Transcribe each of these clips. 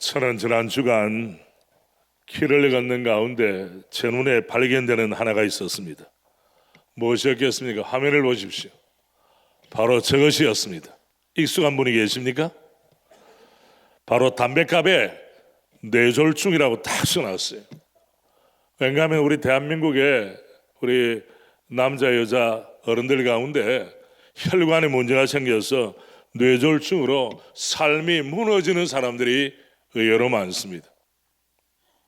저는 지난 주간 길을 걷는 가운데 제 눈에 발견되는 하나가 있었습니다. 무엇이었겠습니까? 화면을 보십시오. 바로 저것이었습니다. 익숙한 분이 계십니까? 바로 담뱃갑에 뇌졸중이라고 딱 써놨어요. 왜냐하면 우리 대한민국에 우리 남자 여자 어른들 가운데 혈관에 문제가 생겨서 뇌졸중으로 삶이 무너지는 사람들이 의외로 많습니다.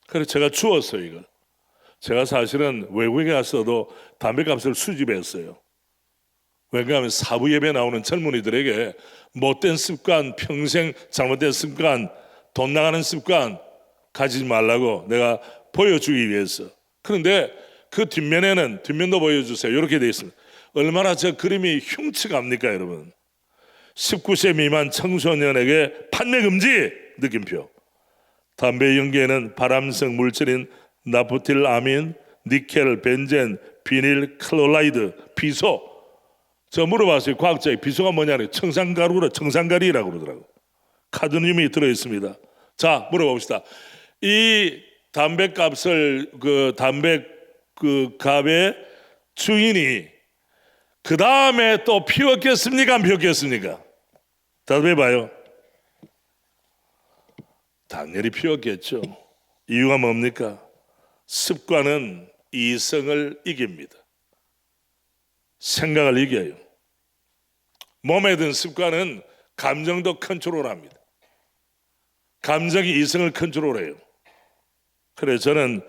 그래서 제가 주웠어요, 이걸. 제가 사실은 외국에 갔어도 담뱃값을 수집했어요. 왜냐하면 사부 예배 나오는 젊은이들에게 못된 습관, 평생 잘못된 습관, 돈 나가는 습관 가지지 말라고 내가 보여주기 위해서. 그런데 그 뒷면도 보여주세요. 이렇게 되어 있습니다. 얼마나 저 그림이 흉측합니까, 여러분? 19세 미만 청소년에게 판매 금지 느낌표. 담배 연기에는 발암성 물질인 나프틸 아민, 니켈, 벤젠, 비닐, 클로라이드, 비소. 저 물어봤어요. 과학자에 비소가 뭐냐면 청산가리라고 그러더라고요. 카드뮴이 들어있습니다. 자, 물어봅시다. 이 담뱃값을 담뱃값의 주인이 그 다음에 또 피웠겠습니까? 안 피웠겠습니까? 대답해봐요. 당연히 피웠겠죠. 이유가 뭡니까? 습관은 이성을 이깁니다. 생각을 이겨요. 몸에 든 습관은 감정도 컨트롤합니다. 감정이 이성을 컨트롤해요. 그래 저는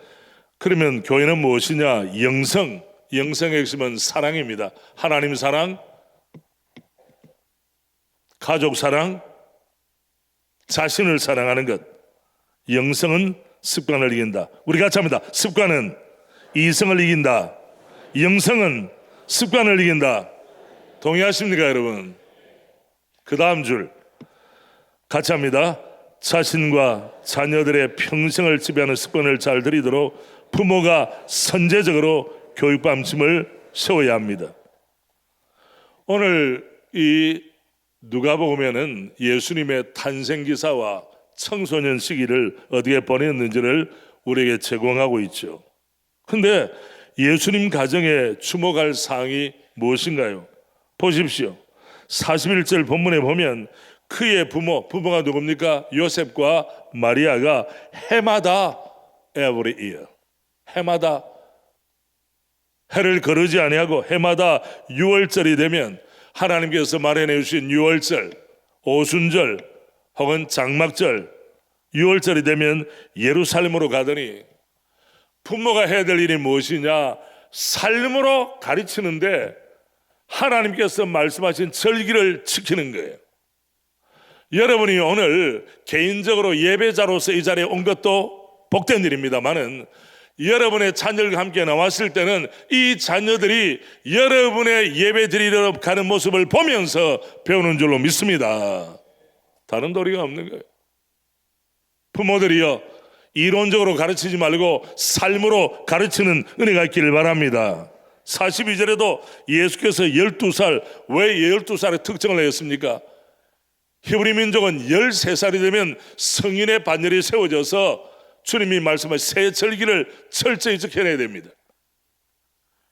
그러면 교회는 무엇이냐? 영성의 핵심은 사랑입니다. 하나님 사랑, 가족 사랑, 자신을 사랑하는 것. 영성은 습관을 이긴다. 우리 같이 합니다. 습관은 이성을 이긴다. 영성은 습관을 이긴다. 동의하십니까, 여러분? 그 다음 줄 같이 합니다. 자신과 자녀들의 평생을 지배하는 습관을 잘 들이도록 부모가 선제적으로 교육 방침을 세워야 합니다. 오늘 이 누가복음에는 예수님의 탄생 기사와 청소년 시기를 어디에 보냈는지를 우리에게 제공하고 있죠. 그런데 예수님 가정에 주목할 사항이 무엇인가요? 보십시오. 41절 본문에 보면 그의 부모가 누굽니까? 요셉과 마리아가 해마다 every year, 해마다 해를 거르지 아니하고 해마다 6월절이 되면 하나님께서 마련해 주신 6월절, 오순절 혹은 장막절 6월절이 되면 예루살렘으로 가더니 부모가 해야 될 일이 무엇이냐? 삶으로 가르치는데 하나님께서 말씀하신 절기를 지키는 거예요. 여러분이 오늘 개인적으로 예배자로서 이 자리에 온 것도 복된 일입니다만은 여러분의 자녀들과 함께 나왔을 때는 이 자녀들이 여러분의 예배 드리러 가는 모습을 보면서 배우는 줄로 믿습니다. 다른 도리가 없는 거예요. 부모들이요, 이론적으로 가르치지 말고 삶으로 가르치는 은혜가 있기를 바랍니다. 42절에도 예수께서 12살, 왜 12살의 특정을 했습니까? 히브리 민족은 13살이 되면 성인의 반열이 세워져서 주님이 말씀하신 새 절기를 철저히 지켜내야 됩니다.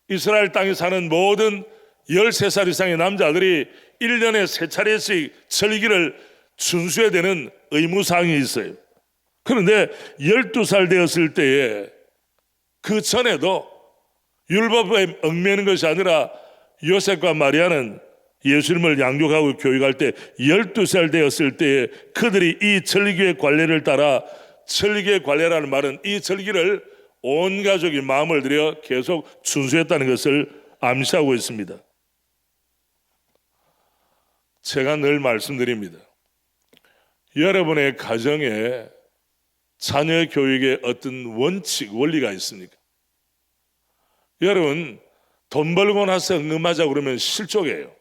이스라엘 땅에 사는 모든 13살 이상의 남자들이 1년에 3차례씩 절기를 준수해야 되는 의무사항이 있어요. 그런데 12살 되었을 때에 그 전에도 율법에 얽매는 것이 아니라 요셉과 마리아는 예수님을 양육하고 교육할 때 12살 되었을 때에 그들이 이 절기의 관례를 따라, 절기의 관례라는 말은 이 절기를 온 가족이 마음을 들여 계속 준수했다는 것을 암시하고 있습니다. 제가 늘 말씀드립니다. 여러분의 가정에 자녀 교육에 어떤 원칙, 원리가 있습니까? 여러분, 돈 벌고 나서 응음하자 그러면 실족이에요.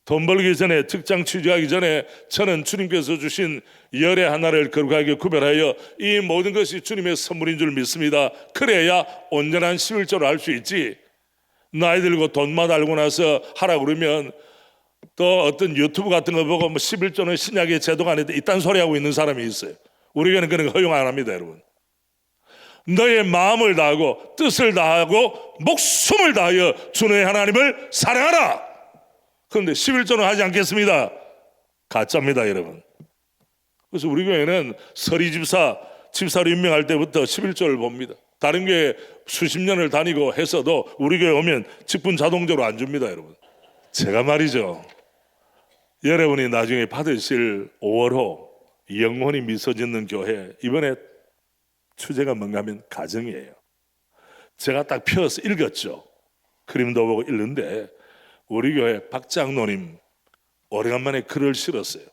돈 벌기 전에, 직장 취직하기 전에 저는 주님께서 주신 열의 하나를 거룩하게 구별하여 이 모든 것이 주님의 선물인 줄 믿습니다. 그래야 온전한 11조를 할 수 있지. 나이 들고 돈만 알고 나서 하라 그러면 또 어떤 유튜브 같은 거 보고 11조는 신약의 제도가 아닌데 이딴 소리 하고 있는 사람이 있어요. 우리 교회는 그런 거 허용 안 합니다, 여러분. 너의 마음을 다하고 뜻을 다하고 목숨을 다하여 주 너의 하나님을 사랑하라. 그런데 11조는 하지 않겠습니다. 가짜입니다, 여러분. 그래서 우리 교회는 서리 집사로 임명할 때부터 11조를 봅니다. 다른 교회 수십 년을 다니고 해서도 우리 교회 오면 직분 자동적으로 안 줍니다, 여러분. 제가 말이죠, 여러분이 나중에 받으실 5월호 영원히 미소 짓는 교회, 이번에 주제가 뭔가 하면 가정이에요. 제가 딱 펴서 읽었죠. 그림도 보고 읽는데 우리 교회 박 장로님 오래간만에 글을 실었어요.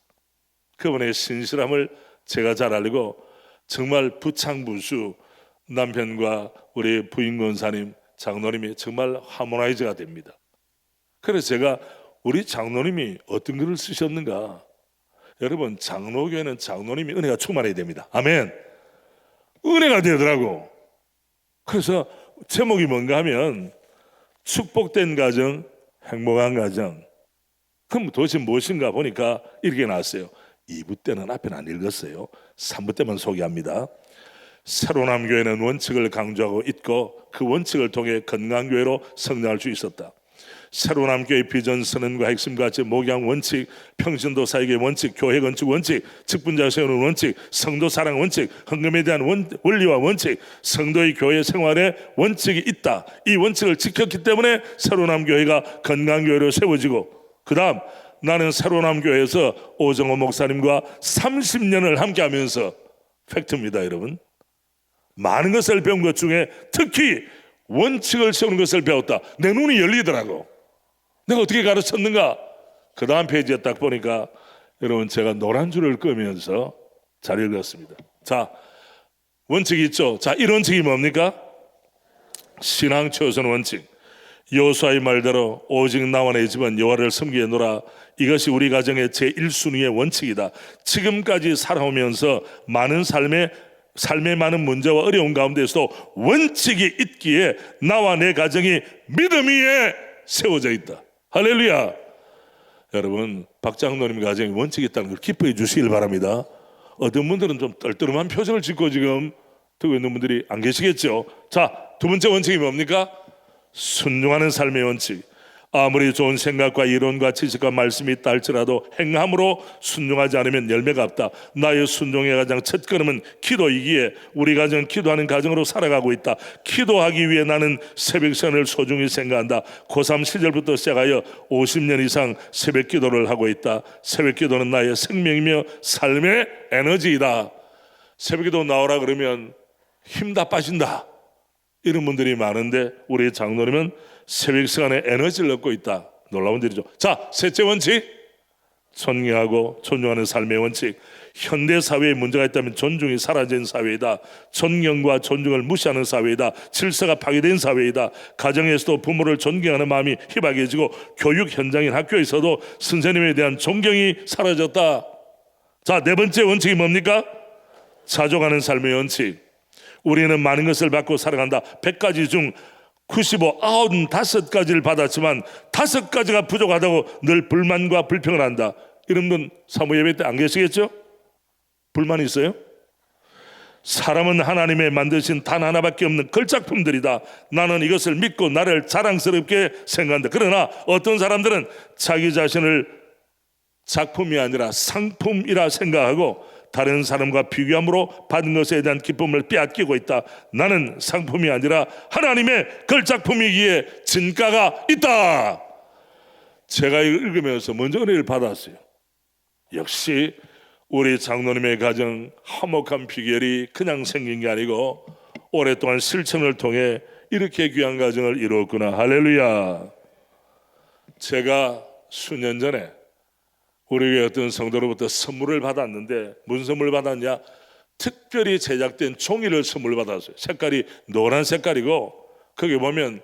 그분의 신실함을 제가 잘 알고 정말 부창부수 남편과 우리 부인 권사님 장로님이 정말 하모나이즈가 됩니다. 그래서 제가 우리 장로님이 어떤 글을 쓰셨는가, 여러분 장로교회는 장로님이 은혜가 충만해야 됩니다. 아멘. 은혜가 되더라고. 그래서 제목이 뭔가 하면 축복된 가정, 행복한 가정. 그럼 도대체 무엇인가 보니까 이렇게 나왔어요. 2부 때는 앞에는 안 읽었어요. 3부 때만 소개합니다. 새로남 교회는 원칙을 강조하고 있고 그 원칙을 통해 건강교회로 성장할 수 있었다. 새로남 교회 비전 선언과 핵심과 같이 목양 원칙, 평신도 사역의 원칙, 교회 건축 원칙, 직분자 세우는 원칙, 성도 사랑 원칙, 헌금에 대한 원리와 원칙, 성도의 교회 생활에 원칙이 있다. 이 원칙을 지켰기 때문에 새로남 교회가 건강교회로 세워지고, 그 다음 나는 새로남 교회에서 오정호 목사님과 30년을 함께하면서, 팩트입니다 여러분, 많은 것을 배운 것 중에 특히 원칙을 세우는 것을 배웠다. 내 눈이 열리더라고. 내가 어떻게 가르쳤는가? 그 다음 페이지에 딱 보니까 여러분 제가 노란 줄을 끄면서 잘 읽었습니다. 자, 원칙이 있죠. 자, 이 원칙이 뭡니까? 신앙 최우선 원칙. 여호수아의 말대로 오직 나와 내 집은 여호와를 섬기노라. 이것이 우리 가정의 제1순위의 원칙이다. 지금까지 살아오면서 많은 삶의 많은 문제와 어려운 가운데서도 원칙이 있기에 나와 내 가정이 믿음 위에 세워져 있다. 할렐루야. 여러분 박 장로님 가정에 원칙이 있다는 걸 기뻐해 주시길 바랍니다. 어떤 분들은 좀 떨떠름한 표정을 짓고 지금 듣고 있는 분들이 안 계시겠죠. 자, 두 번째 원칙이 뭡니까? 순종하는 삶의 원칙. 아무리 좋은 생각과 이론과 지식과 말씀이 있다 할지라도 행함으로 순종하지 않으면 열매가 없다. 나의 순종의 가장 첫 걸음은 기도이기에 우리 가정은 기도하는 가정으로 살아가고 있다. 기도하기 위해 나는 새벽 시간을 소중히 생각한다. 고3 시절부터 시작하여 50년 이상 새벽 기도를 하고 있다. 새벽 기도는 나의 생명이며 삶의 에너지이다. 새벽 기도 나오라 그러면 힘 다 빠진다, 이런 분들이 많은데 우리 장로님은 새벽 시간에 에너지를 얻고 있다. 놀라운 일이죠. 자, 셋째 원칙, 존경하고 존중하는 삶의 원칙. 현대 사회에 문제가 있다면 존중이 사라진 사회이다. 존경과 존중을 무시하는 사회이다. 질서가 파괴된 사회이다. 가정에서도 부모를 존경하는 마음이 희박해지고 교육 현장인 학교에서도 선생님에 대한 존경이 사라졌다. 자, 네 번째 원칙이 뭡니까? 자족하는 삶의 원칙. 우리는 많은 것을 받고 살아간다. 100가지 중 95가지를 받았지만 5가지가 부족하다고 늘 불만과 불평을 한다. 이런 분 사무 예배 때 안 계시겠죠? 불만이 있어요? 사람은 하나님의 만드신 단 하나밖에 없는 걸작품들이다. 나는 이것을 믿고 나를 자랑스럽게 생각한다. 그러나 어떤 사람들은 자기 자신을 작품이 아니라 상품이라 생각하고 다른 사람과 비교함으로 받은 것에 대한 기쁨을 빼앗기고 있다. 나는 상품이 아니라 하나님의 걸작품이기에 진가가 있다. 제가 읽으면서 먼저 은혜를 받았어요. 역시 우리 장로님의 가정 화목한 비결이 그냥 생긴 게 아니고 오랫동안 실천을 통해 이렇게 귀한 가정을 이루었구나. 할렐루야. 제가 수년 전에 우리 교회 어떤 성도로부터 선물을 받았는데 무슨 선물을 받았냐? 특별히 제작된 종이를 선물 받았어요. 색깔이 노란 색깔이고 거기 보면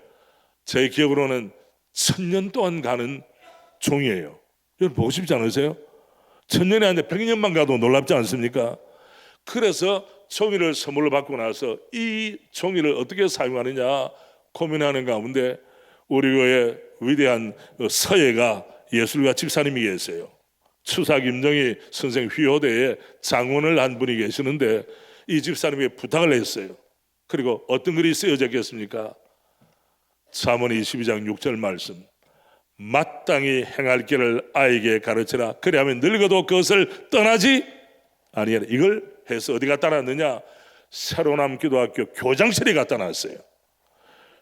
제 기억으로는 1000년 동안 가는 종이에요. 여러분 보고 싶지 않으세요? 1000년이 아닌데 100년만 가도 놀랍지 않습니까? 그래서 종이를 선물로 받고 나서 이 종이를 어떻게 사용하느냐 고민하는 가운데 우리 교회 위대한 서예가 예술가 집사님이 계세요. 추사 김정희 선생 휘호대에 장원을 한 분이 계시는데 이 집사님에게 부탁을 했어요. 그리고 어떤 글이 쓰여져 있겠습니까? 잠언 22장 6절 말씀, 마땅히 행할 길을 아이에게 가르치라. 그리하면 늙어도 그것을 떠나지 아니하라. 이걸 해서 어디 갖다 놨느냐? 새로남 기도학교 교장실에 갖다 놨어요.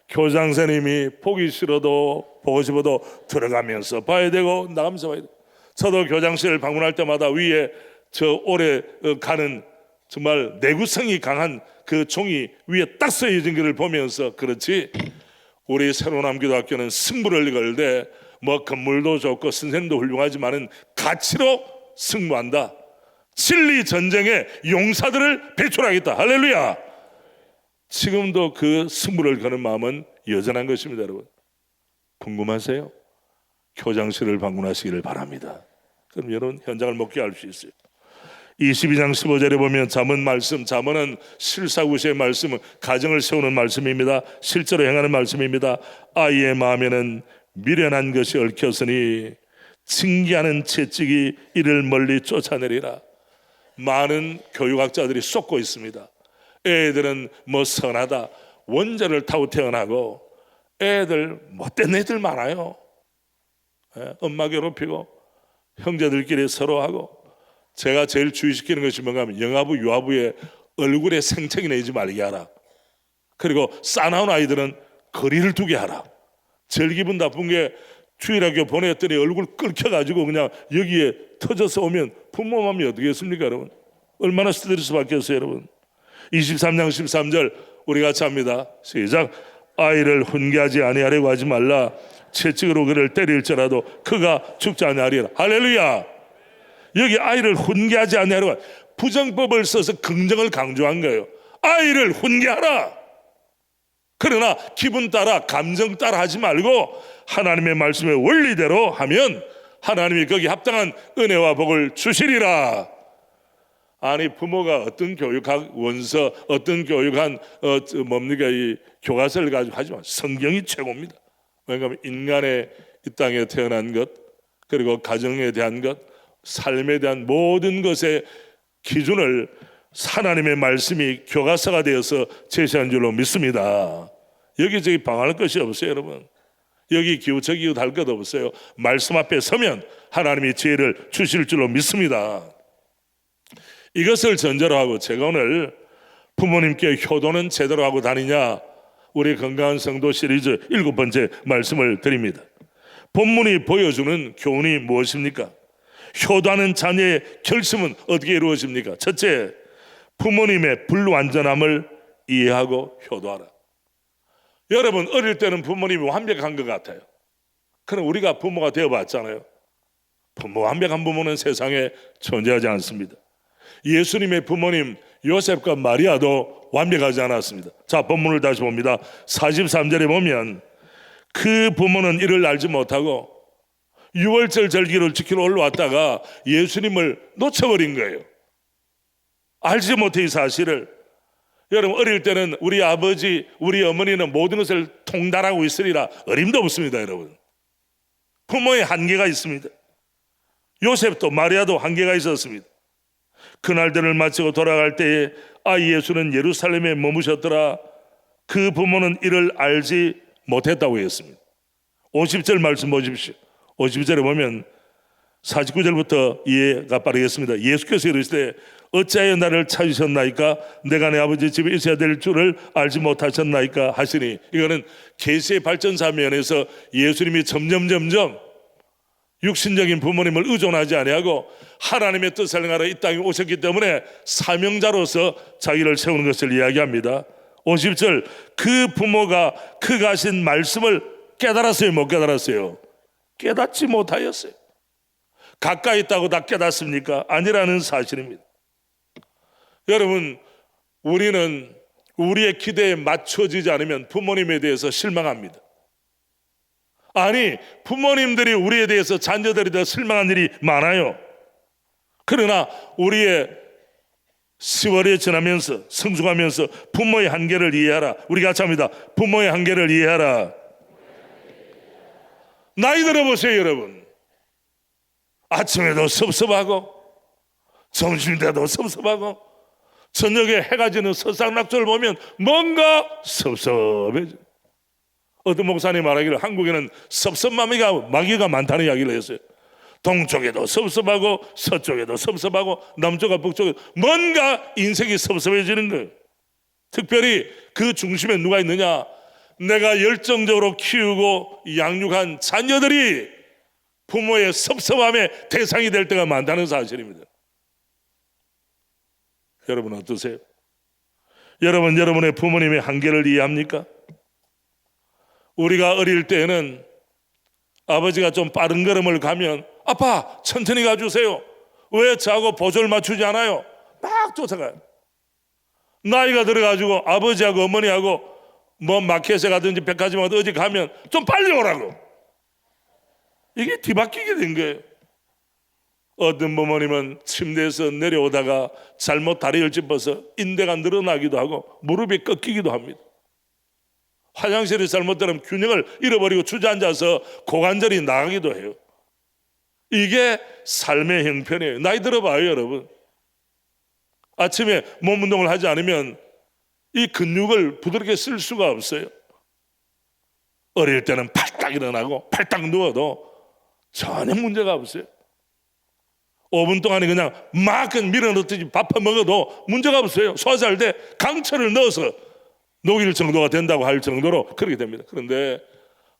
교장선생님이 보기 싫어도 보고 싶어도 들어가면서 봐야 되고 나가면서 봐야 되고, 저도 교장실을 방문할 때마다 위에 저 오래 가는 정말 내구성이 강한 그 종이 위에 딱 쓰여진 것을 보면서, 그렇지 우리 새로남 기도학교는 승부를 걸되 뭐 건물도 좋고 선생님도 훌륭하지만은 가치로 승부한다. 진리 전쟁에 용사들을 배출하겠다. 할렐루야. 지금도 그 승부를 거는 마음은 여전한 것입니다. 여러분, 궁금하세요? 교장실을 방문하시기를 바랍니다. 그럼 여러분 현장을 먹게 할 수 있어요. 22장 15절에 보면 잠언 말씀, 잠언은 실사구시의 말씀은 가정을 세우는 말씀입니다. 실제로 행하는 말씀입니다. 아이의 마음에는 미련한 것이 얽혔으니 징계하는 채찍이 이를 멀리 쫓아내리라. 많은 교육학자들이 쏟고 있습니다. 애들은 뭐 선하다, 원자를 타고 태어나고 애들 못된 애들 많아요. 엄마 괴롭히고 형제들끼리 서로 하고. 제가 제일 주의시키는 것이 뭔가 하면 영아부 유아부의 얼굴에 생채기 내지 말게 하라. 그리고 싸나운 아이들은 거리를 두게 하라. 제일 기분 나쁜 게 주일학교 보냈더니 얼굴 끓여가지고 그냥 여기에 터져서 오면 부모 마음이 어떻게 했습니까 여러분? 얼마나 스트레스 받겠어요 여러분? 23장 13절 우리 같이 합니다. 시작. 아이를 훈계하지 아니하려고 하지 말라. 채찍으로 그를 때릴지라도 그가 죽지 아니하리라. 할렐루야. 여기 아이를 훈계하지 아니하려고, 부정법을 써서 긍정을 강조한 거예요. 아이를 훈계하라. 그러나 기분 따라 감정 따라 하지 말고 하나님의 말씀의 원리대로 하면 하나님이 거기 합당한 은혜와 복을 주시리라. 아니 부모가 어떤 교육학 원서, 어떤 교육한 뭡니까 이 교과서를 가지고 하지만 성경이 최고입니다. 왜냐하면 인간의 이 땅에 태어난 것, 그리고 가정에 대한 것, 삶에 대한 모든 것의 기준을 하나님의 말씀이 교과서가 되어서 제시한 줄로 믿습니다. 여기저기 방할 것이 없어요 여러분. 여기 기우 저기 기우 할 것 없어요. 말씀 앞에 서면 하나님이 지혜를 주실 줄로 믿습니다. 이것을 전제로 하고 제가 오늘 부모님께 효도는 제대로 하고 다니냐, 우리 건강한 성도 시리즈 7번째 말씀을 드립니다. 본문이 보여주는 교훈이 무엇입니까? 효도하는 자녀의 결심은 어떻게 이루어집니까? 첫째, 부모님의 불완전함을 이해하고 효도하라. 여러분 어릴 때는 부모님이 완벽한 것 같아요. 그럼 우리가 부모가 되어봤잖아요. 완벽한 부모는 세상에 존재하지 않습니다. 예수님의 부모님 요셉과 마리아도 완벽하지 않았습니다. 자, 본문을 다시 봅니다. 43절에 보면 그 부모는 이를 알지 못하고 유월절 절기를 지키러 올라왔다가 예수님을 놓쳐버린 거예요. 알지 못해 이 사실을. 여러분 어릴 때는 우리 아버지 우리 어머니는 모든 것을 통달하고 있으리라 어림도 없습니다. 여러분 부모의 한계가 있습니다. 요셉도 마리아도 한계가 있었습니다. 그날들을 마치고 돌아갈 때에 아이 예수는 예루살렘에 머무셨더라. 그 부모는 이를 알지 못했다고 했습니다. 50절 말씀 보십시오. 50절에 보면 49절부터 이해가 빠르겠습니다. 예수께서 이르시되 어찌하여 나를 찾으셨나이까? 내가 내 아버지 집에 있어야 될 줄을 알지 못하셨나이까? 하시니, 이거는 계시의 발전사 면에서 예수님이 점점 육신적인 부모님을 의존하지 아니하고 하나님의 뜻을 행하러 이 땅에 오셨기 때문에 사명자로서 자기를 세우는 것을 이야기합니다. 50절, 그 부모가 그가 하신 말씀을 깨달았어요? 못 깨달았어요? 깨닫지 못하였어요. 가까이 있다고 다 깨닫습니까? 아니라는 사실입니다. 여러분 우리는 우리의 기대에 맞춰지지 않으면 부모님에 대해서 실망합니다. 아니 부모님들이 우리에 대해서 자녀들에 대해서 실망한 일이 많아요. 그러나 우리의 세월이 지나면서 성숙하면서 부모의 한계를 이해하라. 우리 같이 합니다. 부모의 한계를 이해하라. 나이 들어보세요 여러분. 아침에도 섭섭하고 점심 때도 섭섭하고 저녁에 해가 지는 서상락조를 보면 뭔가 섭섭해져. 어떤 목사님 말하기를 한국에는 섭섭마귀가 많다는 이야기를 했어요. 동쪽에도 섭섭하고 서쪽에도 섭섭하고 남쪽과 북쪽에 뭔가 인생이 섭섭해지는 거예요. 특별히 그 중심에 누가 있느냐? 내가 열정적으로 키우고 양육한 자녀들이 부모의 섭섭함의 대상이 될 때가 많다는 사실입니다. 여러분 어떠세요? 여러분, 여러분의 부모님의 한계를 이해합니까? 우리가 어릴 때에는 아버지가 좀 빠른 걸음을 가면 아빠 천천히 가주세요. 왜 저하고 보조를 맞추지 않아요? 막 쫓아가요. 나이가 들어가지고 아버지하고 어머니하고 뭐 마켓에 가든지 백화점에 어디 가면 좀 빨리 오라고. 이게 뒤바뀌게 된 거예요. 어떤 부모님은 침대에서 내려오다가 잘못 다리를 짚어서 인대가 늘어나기도 하고 무릎이 꺾이기도 합니다. 화장실에 잘못 들으면 균형을 잃어버리고 주저앉아서 고관절이 나가기도 해요. 이게 삶의 형편이에요. 나이 들어봐요, 여러분. 아침에 몸 운동을 하지 않으면 이 근육을 부드럽게 쓸 수가 없어요. 어릴 때는 팔딱 일어나고 팔딱 누워도 전혀 문제가 없어요. 5분 동안에 그냥 막 밀어넣듯이 밥 먹어도 문제가 없어요. 소화할 때 강철을 넣어서 녹일 정도가 된다고 할 정도로 그렇게 됩니다. 그런데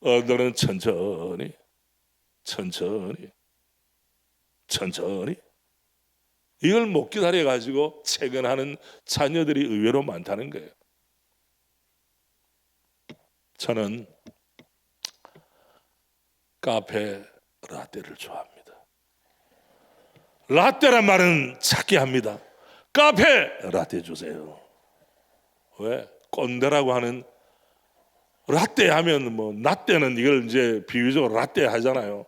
어른은 천천히 이걸 못 기다려가지고 퇴근하는 자녀들이 의외로 많다는 거예요. 저는 카페 라떼를 좋아합니다. 라떼란 말은 찾게 합니다. 카페 라떼 주세요. 왜? 꼰대라고 하는 라떼 하면 뭐 라떼는 이걸 이제 비유적으로 라떼 하잖아요.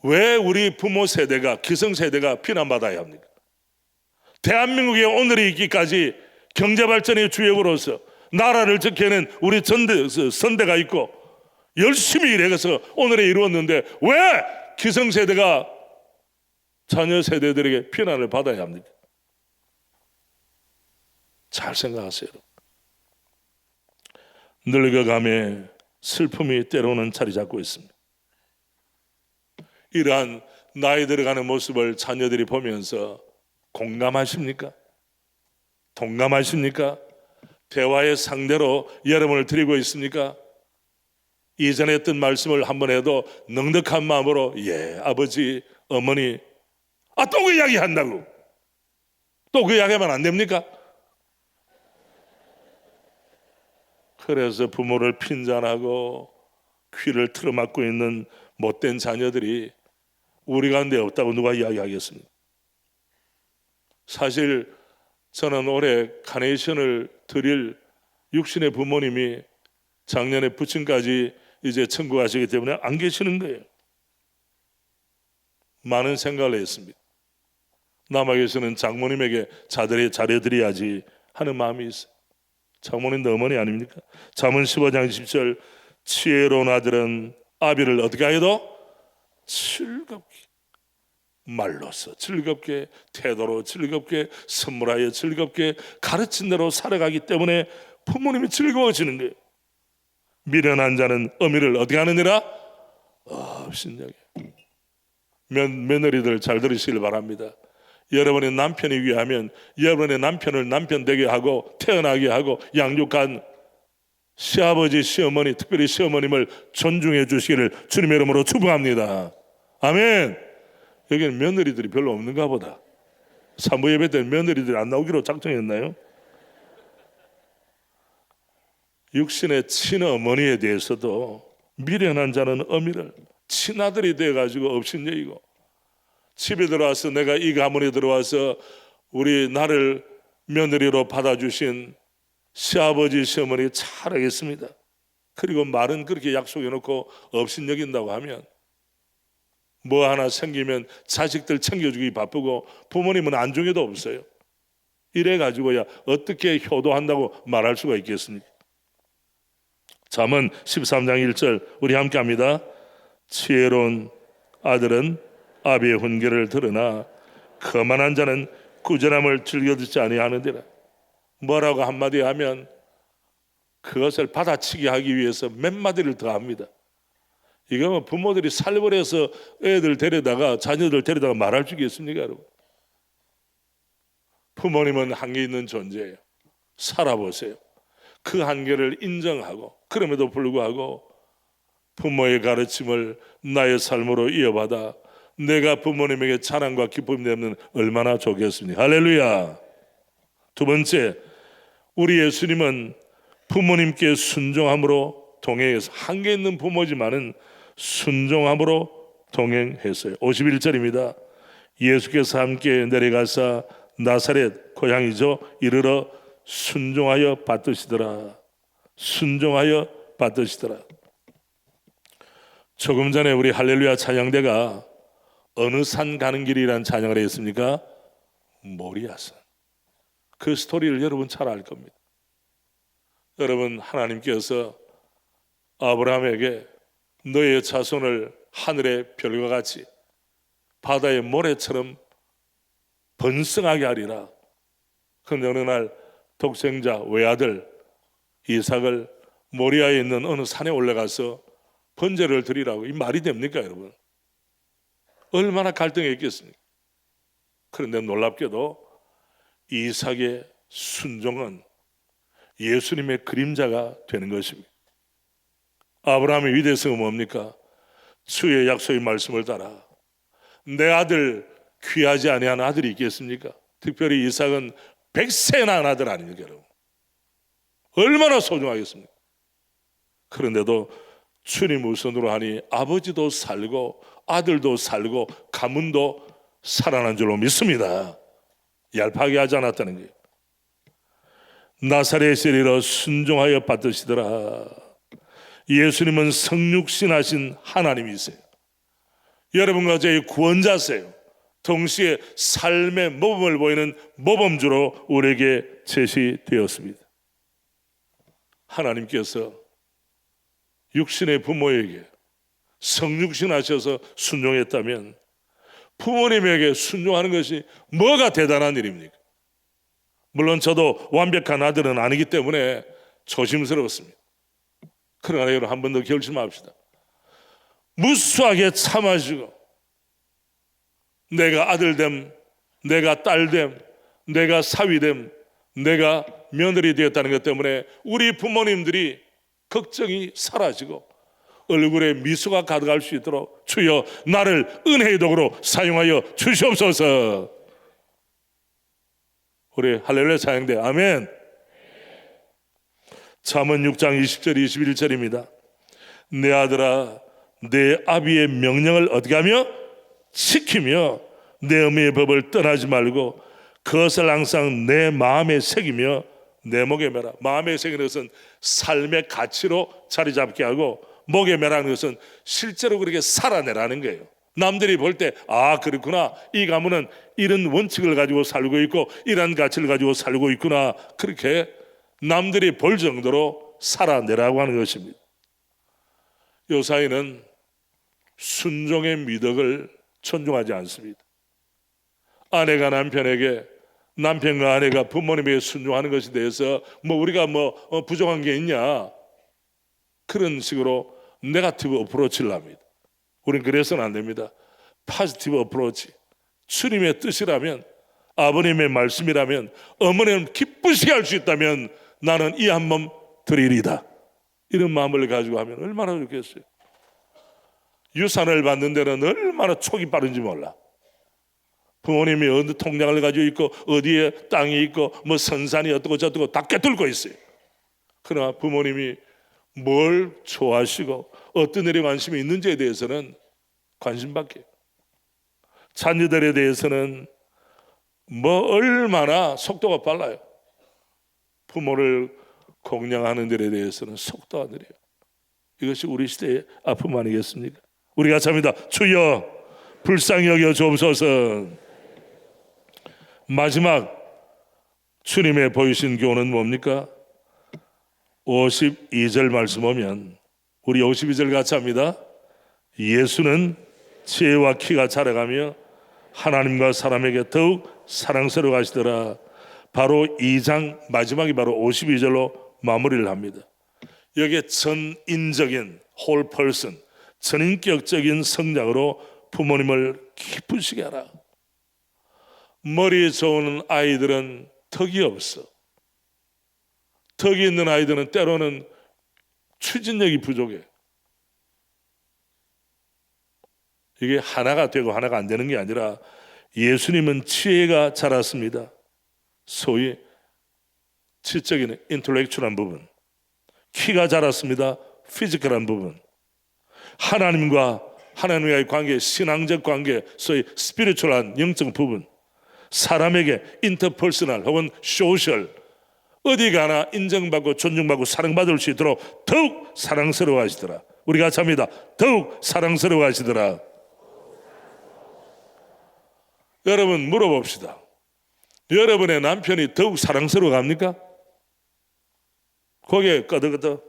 왜 우리 부모 세대가 기성세대가 비난받아야 합니까? 대한민국에 오늘이 있기까지 경제발전의 주역으로서 나라를 지켜낸 우리 선대가 있고 열심히 일해서 오늘에 이루었는데 왜 기성세대가 자녀 세대들에게 비난을 받아야 합니까? 잘 생각하세요. 늙어감에 슬픔이 때로는 자리 잡고 있습니다. 이러한 나이 들어가는 모습을 자녀들이 보면서 공감하십니까? 동감하십니까? 대화의 상대로 여러분을 드리고 있습니까? 이전에 했던 말씀을 한번 해도 넉넉한 마음으로 예 아버지 어머니 또 그 이야기 한다고 또 그 이야기하면 안 됩니까? 그래서 부모를 핀잔하고 귀를 틀어막고 있는 못된 자녀들이 우리 가운데 없다고 누가 이야기하겠습니까? 사실 저는 올해 카네이션을 드릴 육신의 부모님이 작년에 부친까지 이제 천국 가시기 때문에 안 계시는 거예요. 많은 생각을 했습니다. 남아 계시는 장모님에게 자들이 잘해드려야지 하는 마음이 있어요. 장모님도 어머니 아닙니까? 잠언 15장 10절 지혜로운 아들은 아비를 어떻게 하여도 즐겁게 말로써 즐겁게 태도로 즐겁게 선물하여 즐겁게 가르친 대로 살아가기 때문에 부모님이 즐거워지는 거예요. 미련한 자는 어미를 어떻게 하느니라? 업신여겨. 며느리들 잘 들으시길 바랍니다. 여러분의 남편이 위하면 여러분의 남편을 남편 되게 하고 태어나게 하고 양육한 시아버지 시어머니 특별히 시어머님을 존중해 주시기를 주님의 이름으로 축복합니다. 아멘. 여기는 며느리들이 별로 없는가 보다. 산부 예배 때는 며느리들이 안 나오기로 작정했나요? 육신의 친어머니에 대해서도 미련한 자는 어미를 친아들이 돼가지고 업신여기고 집에 들어와서 내가 이 가문에 들어와서 우리 나를 며느리로 받아주신 시아버지 시어머니 잘하겠습니다. 그리고 말은 그렇게 약속해놓고 업신여긴다고 하면 뭐 하나 생기면 자식들 챙겨주기 바쁘고 부모님은 안중에도 없어요. 이래가지고야 어떻게 효도한다고 말할 수가 있겠습니까? 잠언 13장 1절 우리 함께 합니다. 지혜로운 아들은 아비의 훈계를 들으나 거만한 자는 꾸준함을 즐겨 듣지 아니하느니라. 뭐라고 한마디 하면 그것을 받아치게 하기 위해서 몇 마디를 더 합니다. 이거 뭐 부모들이 살벌해서 애들 데려다가 자녀들 데려다가 말할 수 있겠습니까, 여러분? 부모님은 한계 있는 존재예요. 살아보세요. 그 한계를 인정하고 그럼에도 불구하고 부모의 가르침을 나의 삶으로 이어받아 내가 부모님에게 자랑과 기쁨이 되면 얼마나 좋겠습니까? 할렐루야. 두 번째, 우리 예수님은 부모님께 순종함으로 동행해서 한계 있는 부모지만은 순종함으로 동행했어요. 51절입니다. 예수께서 함께 내려가사 나사렛 고향이죠 이르러 순종하여 받드시더라. 순종하여 받드시더라. 조금 전에 우리 할렐루야 찬양대가 어느 산 가는 길이라는 찬양을 했습니까? 모리아산. 그 스토리를 여러분 잘 알 겁니다. 여러분, 하나님께서 아브라함에게 너의 자손을 하늘의 별과 같이 바다의 모래처럼 번성하게 하리라. 그런데 어느 날 독생자 외아들 이삭을 모리아에 있는 어느 산에 올라가서 번제를 드리라고. 이 말이 됩니까, 여러분? 얼마나 갈등했겠습니까? 그런데 놀랍게도 이삭의 순종은 예수님의 그림자가 되는 것입니다. 아브라함의 위대성은 뭡니까? 주의 약속의 말씀을 따라 내 아들 귀하지 아니한 아들이 있겠습니까? 특별히 이삭은 100세 낳은 아들 아닙니까, 여러분? 얼마나 소중하겠습니까? 그런데도 주님 우선으로 하니 아버지도 살고 아들도 살고 가문도 살아난 줄로 믿습니다. 얄팍하게 하지 않았다는 거예요. 나사렛에 이르러 순종하여 받으시더라. 예수님은 성육신하신 하나님이세요. 여러분과 저의 구원자세요. 동시에 삶의 모범을 보이는 모범주로 우리에게 제시되었습니다. 하나님께서 육신의 부모에게 성육신하셔서 순종했다면 부모님에게 순종하는 것이 뭐가 대단한 일입니까? 물론 저도 완벽한 아들은 아니기 때문에 조심스러웠습니다. 그러나 여러분, 한 번 더 결심합시다. 무수하게 참아주고 내가 아들됨, 내가 딸됨, 내가 사위됨, 내가 며느리 되었다는 것 때문에 우리 부모님들이 걱정이 사라지고 얼굴에 미소가 가득할 수 있도록 주여 나를 은혜의 도구로 사용하여 주시옵소서. 우리 할렐루야 찬양대 아멘. 잠언 6장 20절 21절입니다. 내 아들아 내 아비의 명령을 어떻게 하며 지키며 내 어미의 법을 떠나지 말고 그것을 항상 내 마음에 새기며 내 목에 매라. 마음에 새기는 것은 삶의 가치로 자리 잡게 하고 목에 매라는 것은 실제로 그렇게 살아내라는 거예요. 남들이 볼 때 아 그렇구나, 이 가문은 이런 원칙을 가지고 살고 있고 이런 가치를 가지고 살고 있구나, 그렇게 남들이 볼 정도로 살아내라고 하는 것입니다. 요사이는 순종의 미덕을 존중하지 않습니다. 아내가 남편에게, 남편과 아내가 부모님에게 순종하는 것에 대해서 뭐 우리가 부족한 게 있냐, 그런 식으로 네거티브 어프로치를 합니다. 우리는 그래서는 안 됩니다. 포지티브 어프로치. 주님의 뜻이라면, 아버님의 말씀이라면, 어머니는 기쁘시게 할 수 있다면 나는 이 한 몸 드리리다, 이런 마음을 가지고 하면 얼마나 좋겠어요. 유산을 받는 데는 얼마나 촉이 빠른지 몰라. 부모님이 어느 통장을 가지고 있고 어디에 땅이 있고 뭐 선산이 어떻고 저떻고 다 꿰뚫고 있어요. 그러나 부모님이 뭘 좋아하시고 어떤 일에 관심이 있는지에 대해서는 관심밖에. 자녀들에 대해서는 뭐 얼마나 속도가 빨라요. 부모를 공양하는 데에 대해서는 속도가 느려요. 이것이 우리 시대의 아픔 아니겠습니까? 우리가 참니다. 주여 불쌍히 여겨 주옵소서. 마지막 주님의 보이신 교훈은 뭡니까? 52절 말씀 보면, 우리 52절 같이 합니다. 예수는 지혜와 키가 자라가며 하나님과 사람에게 더욱 사랑스러워 하시더라. 바로 2장 마지막이 바로 52절로 마무리를 합니다. 여기에 전인적인 홀 펄슨, 전인격적인 성장으로 부모님을 기쁘시게 하라. 머리 좋은 아이들은 덕이 없어. 덕이 있는 아이들은 때로는 추진력이 부족해. 이게 하나가 되고 하나가 안 되는 게 아니라 예수님은 지혜가 자랐습니다. 소위 지적인 인텔렉츄얼한 부분, 키가 자랐습니다. 피지컬한 부분, 하나님과의 관계, 신앙적 관계, 소위 스피리추얼한 영적 부분, 사람에게 인터퍼스널 혹은 소셜, 어디 가나 인정받고 존중받고 사랑받을 수 있도록 더욱 사랑스러워 하시더라. 우리 같이 합니다. 더욱 사랑스러워 하시더라. 여러분 물어봅시다. 여러분의 남편이 더욱 사랑스러워 갑니까? 고개 끄덕끄덕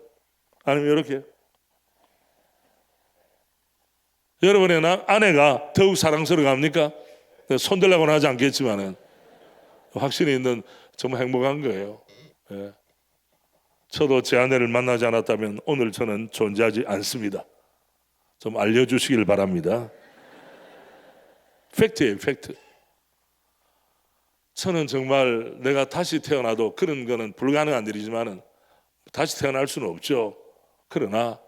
아니면 이렇게? 여러분의 아내가 더욱 사랑스러워 갑니까? 손들라고는 하지 않겠지만은 확신이 있는 정말 행복한 거예요. 예. 저도 제 아내를 만나지 않았다면 오늘 저는 존재하지 않습니다. 좀 알려주시길 바랍니다. 팩트예요, 팩트. 저는 정말 내가 다시 태어나도 그런 거는 불가능한 일이지만은 다시 태어날 수는 없죠. 그러나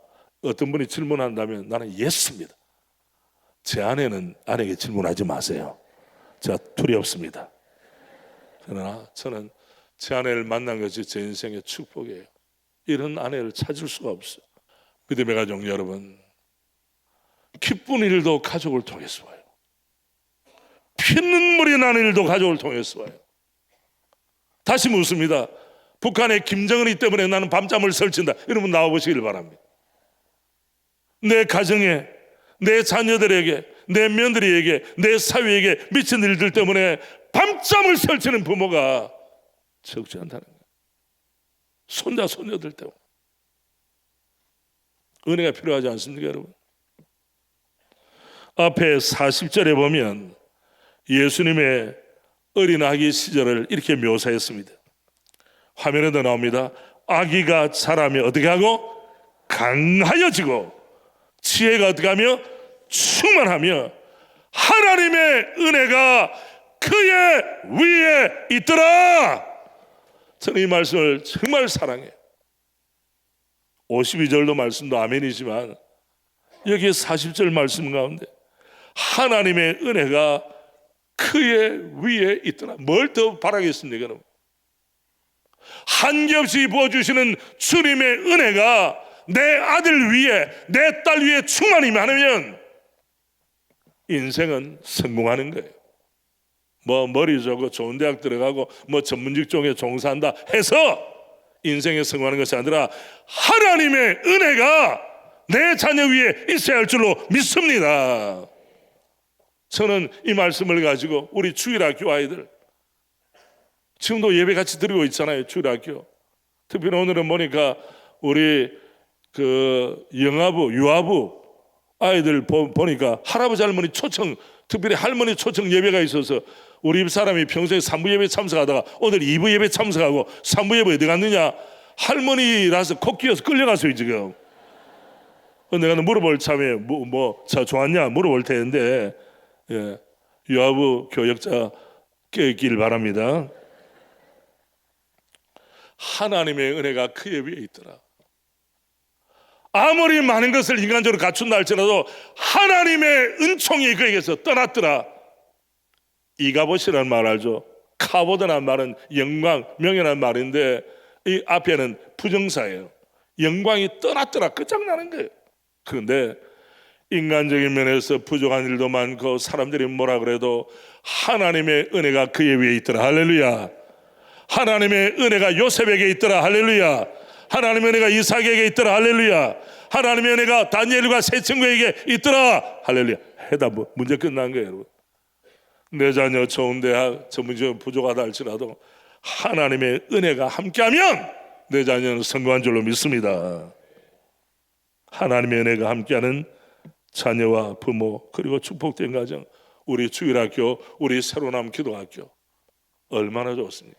어떤 분이 질문한다면 나는 예스입니다. 제 아내는 아내에게 질문하지 마세요. 제가 두렵습니다. 그러나 저는 제 아내를 만난 것이 제 인생의 축복이에요. 이런 아내를 찾을 수가 없어요. 믿음의 가족 여러분, 기쁜 일도 가족을 통해서 와요. 피눈물이 나는 일도 가족을 통해서 와요. 다시 묻습니다. 북한의 김정은이 때문에 나는 밤잠을 설친다. 여러분 나와보시길 바랍니다. 내 가정에, 내 자녀들에게, 내 며느리에게, 내 사위에게 미친 일들 때문에 밤잠을 설치는 부모가 적지 않다는 거예요. 손자 손녀들 때문에. 은혜가 필요하지 않습니까 여러분? 앞에 40절에 보면 예수님의 어린 아기 시절을 이렇게 묘사했습니다. 화면에도 나옵니다. 아기가 자라며 어떻게 하고 강하여지고 지혜가 어떻게 하며 충만하며 하나님의 은혜가 그의 위에 있더라. 저는 이 말씀을 정말 사랑해요. 52절도 말씀도 아멘이지만 여기 40절 말씀 가운데 하나님의 은혜가 그의 위에 있더라. 뭘 더 바라겠습니까 여러분? 한겹없이 부어주시는 주님의 은혜가 내 아들 위에, 내 딸 위에 충만히 많으면 인생은 성공하는 거예요. 뭐 머리 좋고 좋은 대학 들어가고 뭐 전문 직종에 종사한다 해서 인생에 성공하는 것이 아니라 하나님의 은혜가 내 자녀 위에 있어야 할 줄로 믿습니다. 저는 이 말씀을 가지고 우리 주일학교 아이들, 지금도 예배 같이 드리고 있잖아요. 주일학교. 특별히 오늘은 보니까 우리 그 영아부, 유아부 아이들 보니까 할아버지 할머니 초청, 특별히 할머니 초청 예배가 있어서 우리 집 사람이 평소에 3부 예배 참석하다가 오늘 2부 예배 참석하고 3부 예배 어디 갔느냐? 할머니라서 코끼여서 끌려갔어요 지금. 내가 물어볼 참에 자 좋았냐 물어볼 텐데, 예, 유아부 교역자 깨길 바랍니다. 하나님의 은혜가 그의 위에 있더라. 아무리 많은 것을 인간적으로 갖춘다 할지라도 하나님의 은총이 그에게서 떠났더라. 이가봇이라는 말 알죠? 카보드라는 말은 영광, 명예라는 말인데 이 앞에는 부정사예요. 영광이 떠났더라. 끝장나는 거예요. 그런데 인간적인 면에서 부족한 일도 많고 사람들이 뭐라 그래도 하나님의 은혜가 그의 위에 있더라. 할렐루야. 하나님의 은혜가 요셉에게 있더라. 할렐루야. 하나님의 은혜가 이삭에게 있더라. 할렐루야. 하나님의 은혜가 다니엘과 세 친구에게 있더라. 할렐루야. 해다 문제 끝난 거예요 여러분. 내 자녀 좋은 대학 전문직은 부족하다 할지라도 하나님의 은혜가 함께하면 내 자녀는 성공한 줄로 믿습니다. 하나님의 은혜가 함께하는 자녀와 부모 그리고 축복된 가정, 우리 주일학교, 우리 새로남 기도학교 얼마나 좋습니까?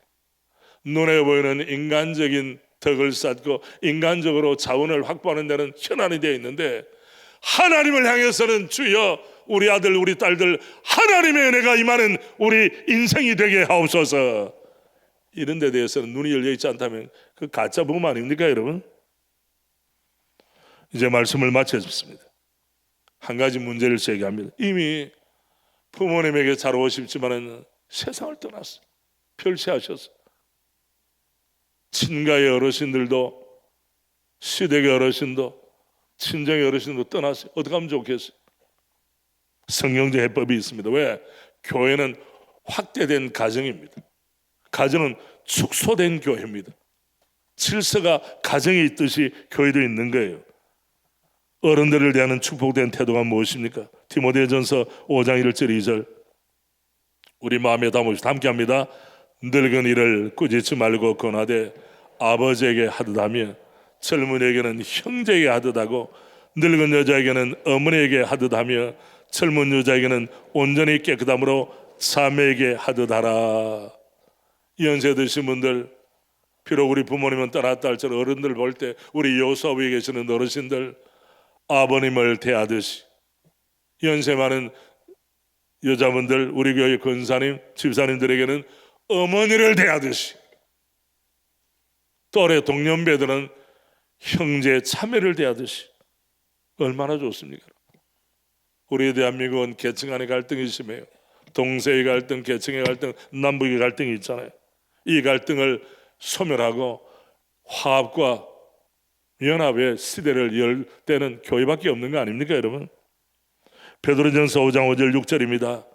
눈에 보이는 인간적인 덕을 쌓고 인간적으로 자원을 확보하는 데는 현안이 되어 있는데, 하나님을 향해서는 주여 우리 아들 우리 딸들 하나님의 은혜가 임하는 우리 인생이 되게 하옵소서, 이런 데 대해서는 눈이 열려 있지 않다면 그 가짜 복음 아닙니까 여러분? 이제 말씀을 마치겠습니다. 한 가지 문제를 제기합니다. 이미 부모님에게 자라고 싶지만은 세상을 떠났어. 별세하셨어. 친가의 어르신들도, 시댁의 어르신도, 친정의 어르신도 떠났어요. 어떻게 하면 좋겠어요? 성경적 해법이 있습니다. 왜? 교회는 확대된 가정입니다. 가정은 축소된 교회입니다. 질서가 가정에 있듯이 교회도 있는 거예요. 어른들을 대하는 축복된 태도가 무엇입니까? 디모데전서 5장 1절 2절 우리 마음에 담으시다 함께 합니다. 늙은 이를 꾸짖지 말고 권하되 아버지에게 하듯하며 젊은이에게는 형제에게 하듯하고 늙은 여자에게는 어머니에게 하듯하며 젊은 여자에게는 온전히 깨끗함으로 자매에게 하듯하라. 연세 드신 분들, 비록 우리 부모님은 떠났다 할지라도 어른들 볼 때 우리 요소 위에 계시는 어르신들 아버님을 대하듯이, 연세 많은 여자분들, 우리 교회 권사님, 집사님들에게는 어머니를 대하듯이, 또래 동년배들은 형제 자매를 대하듯이 얼마나 좋습니까? 우리 대한민국은 계층 간의 갈등이 심해요. 동서의 갈등, 계층의 갈등, 남북의 갈등이 있잖아요. 이 갈등을 소멸하고 화합과 연합의 시대를 열 때는 교회밖에 없는 거 아닙니까 여러분? 베드로전서 5장 5절 6절입니다.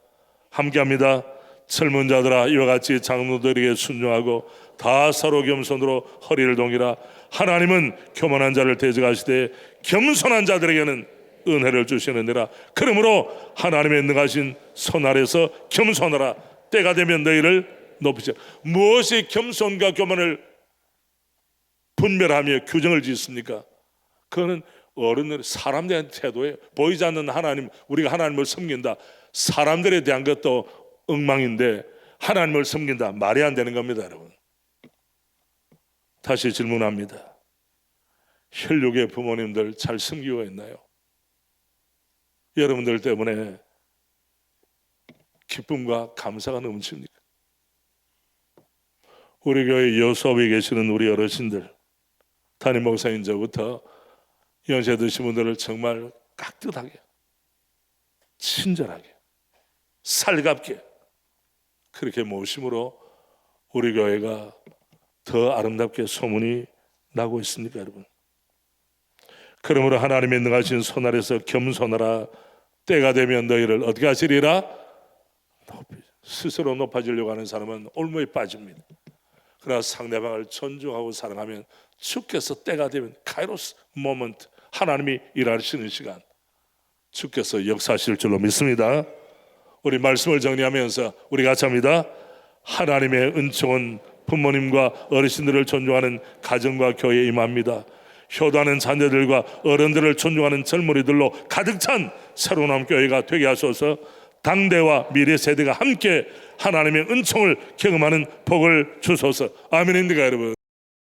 함께합니다. 젊은 자들아 이와 같이 장로들에게 순종하고 다 서로 겸손으로 허리를 동이라. 하나님은 교만한 자를 대적하시되 겸손한 자들에게는 은혜를 주시느니라. 그러므로 하나님의 능하신 손 아래서 겸손하라. 때가 되면 너희를 높이자. 무엇이 겸손과 교만을 분별하며 규정을 짓습니까? 그거는 어른들의 사람들의 태도예요. 보이지 않는 하나님, 우리가 하나님을 섬긴다, 사람들에 대한 것도 엉망인데 하나님을 섬긴다, 말이 안 되는 겁니다 여러분. 다시 질문합니다. 혈육의 부모님들 잘 섬기고 있나요? 여러분들 때문에 기쁨과 감사가 넘칩니까? 우리 교회 여수업에 계시는 우리 어르신들, 담임 목사인 저부터 연세 드신 분들을 정말 깍듯하게, 친절하게, 살갑게 그렇게 모심으로 우리 교회가 더 아름답게 소문이 나고 있습니까 여러분? 그러므로 하나님의 능하신 손 아래서 겸손하라. 때가 되면 너희를 어떻게 하시리라? 스스로 높아지려고 하는 사람은 올무에 빠집니다. 그러나 상대방을 존중하고 사랑하면 주께서 때가 되면 카이로스 모먼트, 하나님이 일하시는 시간, 주께서 역사하실 줄로 믿습니다. 우리 말씀을 정리하면서 우리 같이 합니다. 하나님의 은총은 부모님과 어르신들을 존중하는 가정과 교회에 임합니다. 효도하는 자녀들과 어른들을 존중하는 젊은이들로 가득 찬 새로운 교회가 되게 하소서. 당대와 미래 세대가 함께 하나님의 은총을 경험하는 복을 주소서. 아멘입니까 여러분?